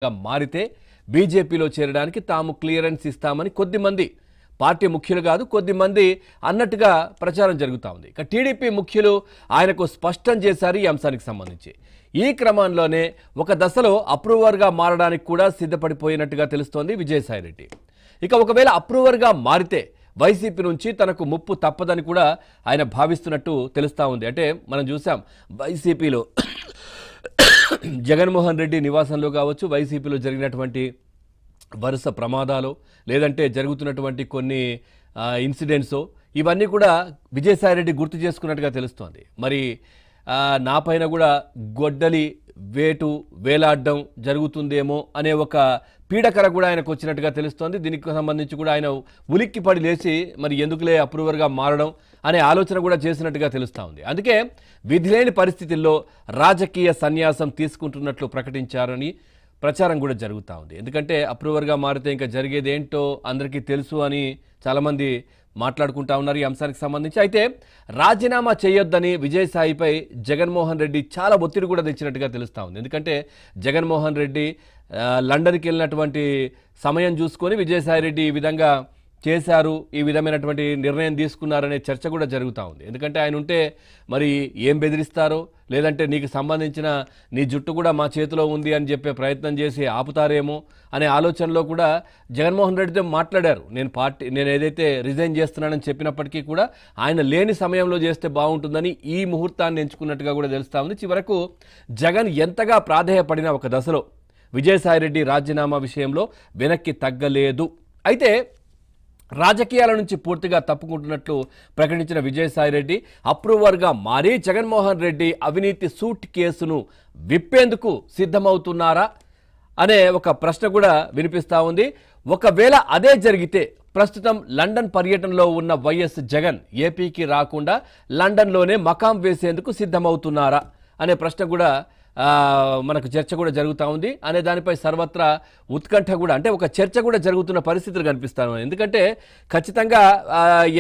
మారితే బీజేపీలో చేరడానికి తాము క్లియరెన్స్ ఇస్తామని కొద్దిమంది పార్టీ ముఖ్యులు కాదు కొద్దిమంది అన్నట్టుగా ప్రచారం జరుగుతా ఉంది. ఇక టీడీపీ ముఖ్యులు ఆయనకు స్పష్టం చేశారు ఈ అంశానికి సంబంధించి. ఈ క్రమంలోనే ఒక దశలో అప్రూవర్గా మారడానికి కూడా సిద్ధపడిపోయినట్టుగా తెలుస్తోంది విజయసాయిరెడ్డి. ఇక ఒకవేళ అప్రూవర్గా మారితే వైసీపీ నుంచి తనకు ముప్పు తప్పదని కూడా ఆయన భావిస్తున్నట్టు తెలుస్తూ ఉంది. అంటే మనం చూసాం వైసీపీలో జగన్మోహన్ రెడ్డి నివాసంలో కావచ్చు, వైసీపీలో జరిగినటువంటి వరుస ప్రమాదాలు లేదంటే జరుగుతున్నటువంటి కొన్ని ఇన్సిడెంట్స్ ఇవన్నీ కూడా విజయసాయిరెడ్డి గుర్తు చేసుకున్నట్టుగా తెలుస్తోంది. మరి నా పైన కూడా గొడ్డలి వేటు వేలాడడం జరుగుతుందేమో అనే ఒక పీడకర కూడా ఆయనకు వచ్చినట్టుగా తెలుస్తోంది. దీనికి సంబంధించి కూడా ఆయన ఉలిక్కి పడి లేచి మరి ఎందుకులే అప్రూవర్గా మారడం అనే ఆలోచన కూడా చేసినట్టుగా తెలుస్తూ ఉంది. అందుకే విధిలేని పరిస్థితుల్లో రాజకీయ సన్యాసం తీసుకుంటున్నట్లు ప్రకటించారని ప్రచారం కూడా జరుగుతూ ఉంది. ఎందుకంటే అప్రూవర్గా మారితే ఇంకా జరిగేది ఏంటో అందరికీ తెలుసు అని చాలామంది మాట్లాడుకుంటా ఉన్నారు ఈ అంశానికి సంబంధించి. అయితే రాజీనామా చేయొద్దని విజయసాయిపై జగన్మోహన్ రెడ్డి చాలా ఒత్తిడి కూడా తెచ్చినట్టుగా తెలుస్తూ ఉంది. ఎందుకంటే జగన్మోహన్ రెడ్డి లండన్కి వెళ్ళినటువంటి సమయం చూసుకొని విజయసాయిరెడ్డి ఈ విధంగా చేశారు, ఈ విధమైనటువంటి నిర్ణయం తీసుకున్నారనే చర్చ కూడా జరుగుతూ ఉంది. ఎందుకంటే ఆయన ఉంటే మరి ఏం బెదిరిస్తారో లేదంటే నీకు సంబంధించిన నీ జుట్టు కూడా మా చేతిలో ఉంది అని చెప్పే ప్రయత్నం చేసి ఆపుతారేమో అనే ఆలోచనలో కూడా జగన్మోహన్ రెడ్డితో మాట్లాడారు. నేను ఏదైతే రిజైన్ చేస్తున్నానని చెప్పినప్పటికీ కూడా ఆయన లేని సమయంలో చేస్తే బాగుంటుందని ఈ ముహూర్తాన్ని ఎంచుకున్నట్టుగా కూడా తెలుస్తూ ఉంది. చివరకు జగన్ ఎంతగా ప్రాధేయపడిన ఒక దశలో విజయసాయిరెడ్డి రాజీనామా విషయంలో వెనక్కి తగ్గలేదు. అయితే రాజకీయాల నుంచి పూర్తిగా తప్పుకుంటున్నట్లు ప్రకటించిన విజయసాయిరెడ్డి అప్రూవర్గా మారి జగన్మోహన్ రెడ్డి అవినీతి సూట్ కేసును విప్పేందుకు సిద్ధమవుతున్నారా అనే ఒక ప్రశ్న కూడా వినిపిస్తూ ఉంది. ఒకవేళ అదే జరిగితే ప్రస్తుతం లండన్ పర్యటనలో ఉన్న వైఎస్ జగన్ ఏపీకి రాకుండా లండన్లోనే మకాం వేసేందుకు సిద్ధమవుతున్నారా అనే ప్రశ్న కూడా మనకు చర్చ కూడా జరుగుతూ ఉంది. అనే దానిపై సర్వత్రా ఉత్కంఠ కూడా అంటే ఒక చర్చ కూడా జరుగుతున్న పరిస్థితులు కనిపిస్తాను. ఎందుకంటే ఖచ్చితంగా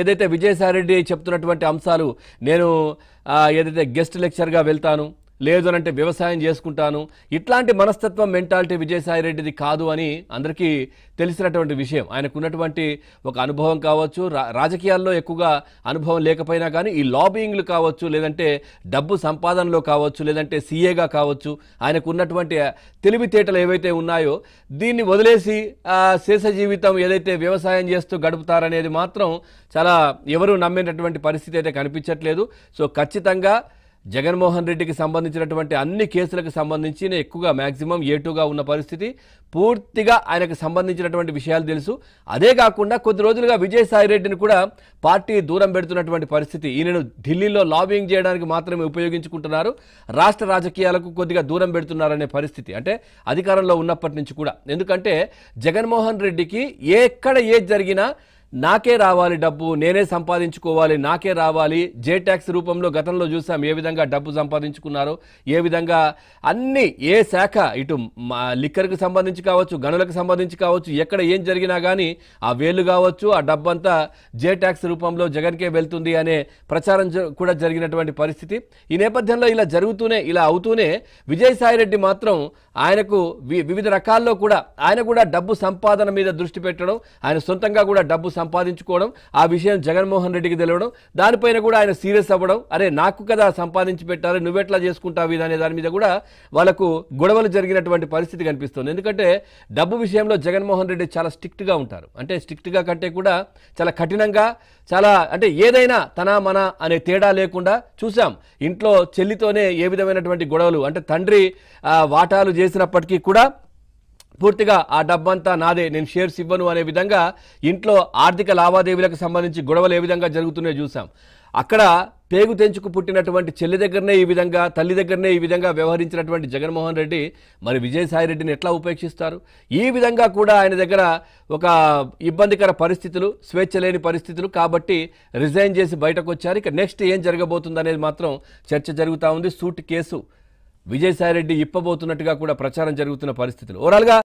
ఏదైతే విజయసాయిరెడ్డి చెప్తున్నటువంటి అంశాలు నేను ఏదైతే గెస్ట్ లెక్చర్గా వెళ్తాను లేదు అనంటే వ్యవసాయం చేసుకుంటాను ఇట్లాంటి మనస్తత్వం మెంటాలిటీ విజయసాయిరెడ్డిది కాదు అని అందరికీ తెలిసినటువంటి విషయం. ఆయనకున్నటువంటి ఒక అనుభవం కావచ్చు, రాజకీయాల్లో ఎక్కువగా అనుభవం లేకపోయినా కానీ ఈ లాబింగ్లు కావచ్చు లేదంటే డబ్బు సంపాదనలో కావచ్చు లేదంటే సీఏగా కావచ్చు ఆయనకున్నటువంటి తెలివితేటలు ఏవైతే ఉన్నాయో దీన్ని వదిలేసి శేష జీవితం ఏదైతే వ్యవసాయం చేస్తూ గడుపుతారనేది మాత్రం చాలా ఎవరు నమ్మినటువంటి పరిస్థితి అయితే కనిపించట్లేదు. సో ఖచ్చితంగా జగన్మోహన్ రెడ్డికి సంబంధించినటువంటి అన్ని కేసులకు సంబంధించి ఎక్కువగా మ్యాక్సిమం A2గా ఉన్న పరిస్థితి, పూర్తిగా ఆయనకు సంబంధించినటువంటి విషయాలు తెలుసు. అదే కాకుండా కొద్ది రోజులుగా విజయసాయిరెడ్డిని కూడా పార్టీ దూరం పెడుతున్నటువంటి పరిస్థితి. ఈయనను ఢిల్లీలో లాబింగ్ చేయడానికి మాత్రమే ఉపయోగించుకుంటున్నారు, రాష్ట్ర రాజకీయాలకు కొద్దిగా దూరం పెడుతున్నారనే పరిస్థితి. అంటే అధికారంలో ఉన్నప్పటి నుంచి కూడా. ఎందుకంటే జగన్మోహన్ రెడ్డికి ఎక్కడ ఏది జరిగినా నాకే రావాలి డబ్బు, నేనే సంపాదించుకోవాలి, నాకే రావాలి. జే ట్యాక్స్ రూపంలో గతంలో చూసాం ఏ విధంగా డబ్బు సంపాదించుకున్నారో, ఏ విధంగా అన్ని ఏ శాఖ ఇటు లిక్కర్కి సంబంధించి కావచ్చు, గనులకు సంబంధించి కావచ్చు, ఎక్కడ ఏం జరిగినా కానీ ఆ వేలు కావచ్చు ఆ డబ్బంతా జే ట్యాక్స్ రూపంలో జగన్కే వెళ్తుంది అనే ప్రచారం కూడా జరిగినటువంటి పరిస్థితి. ఈ నేపథ్యంలో ఇలా అవుతూనే విజయసాయిరెడ్డి మాత్రం ఆయనకు వివిధ రకాల్లో కూడా ఆయన కూడా డబ్బు సంపాదన మీద దృష్టి పెట్టడం, ఆయన సొంతంగా కూడా డబ్బు సంపాదించుకోవడం, ఆ విషయం జగన్మోహన్ రెడ్డికి తెలియడం, దానిపైన కూడా ఆయన సీరియస్ అవ్వడం, అరే నాకు కదా సంపాదించి పెట్టారు నువ్వెట్లా చేసుకుంటావు ఇది అనే దాని మీద కూడా వాళ్ళకు గొడవలు జరిగినటువంటి పరిస్థితి కనిపిస్తుంది. ఎందుకంటే డబ్బు విషయంలో జగన్మోహన్ రెడ్డి చాలా స్ట్రిక్ట్గా ఉంటారు. అంటే స్ట్రిక్ట్గా కంటే కూడా చాలా కఠినంగా, చాలా అంటే ఏదైనా తన మన అనే తేడా లేకుండా చూసాం. ఇంట్లో చెల్లితోనే ఏ విధమైనటువంటి గొడవలు, అంటే తండ్రి వాటాలు చేసినప్పటికీ కూడా పూర్తిగా ఆ డబ్బంతా నాదే, నేను షేర్స్ ఇవ్వను అనే విధంగా ఇంట్లో ఆర్థిక లావాదేవీలకు సంబంధించి గొడవలు ఏ విధంగా జరుగుతున్నాయో చూసాం. అక్కడ పేగు తెంచుకు పుట్టినటువంటి చెల్లి దగ్గరనే ఈ విధంగా, తల్లి దగ్గరనే ఈ విధంగా వ్యవహరించినటువంటి జగన్మోహన్ రెడ్డి మరి విజయసాయిరెడ్డిని ఎట్లా ఉపేక్షిస్తారు? ఈ విధంగా కూడా ఆయన దగ్గర ఒక ఇబ్బందికర పరిస్థితులు, స్వేచ్ఛ లేని పరిస్థితులు కాబట్టి రిజైన్ చేసి బయటకు వచ్చారు. ఇక నెక్స్ట్ ఏం జరగబోతుంది అనేది మాత్రం చర్చ జరుగుతూ ఉంది. సూట్ కేసు విజయసాయిరెడ్డి ఇప్పబోతున్నట్టుగా కూడా ప్రచారం జరుగుతున్న పరిస్థితులు. ఓవరాల్గా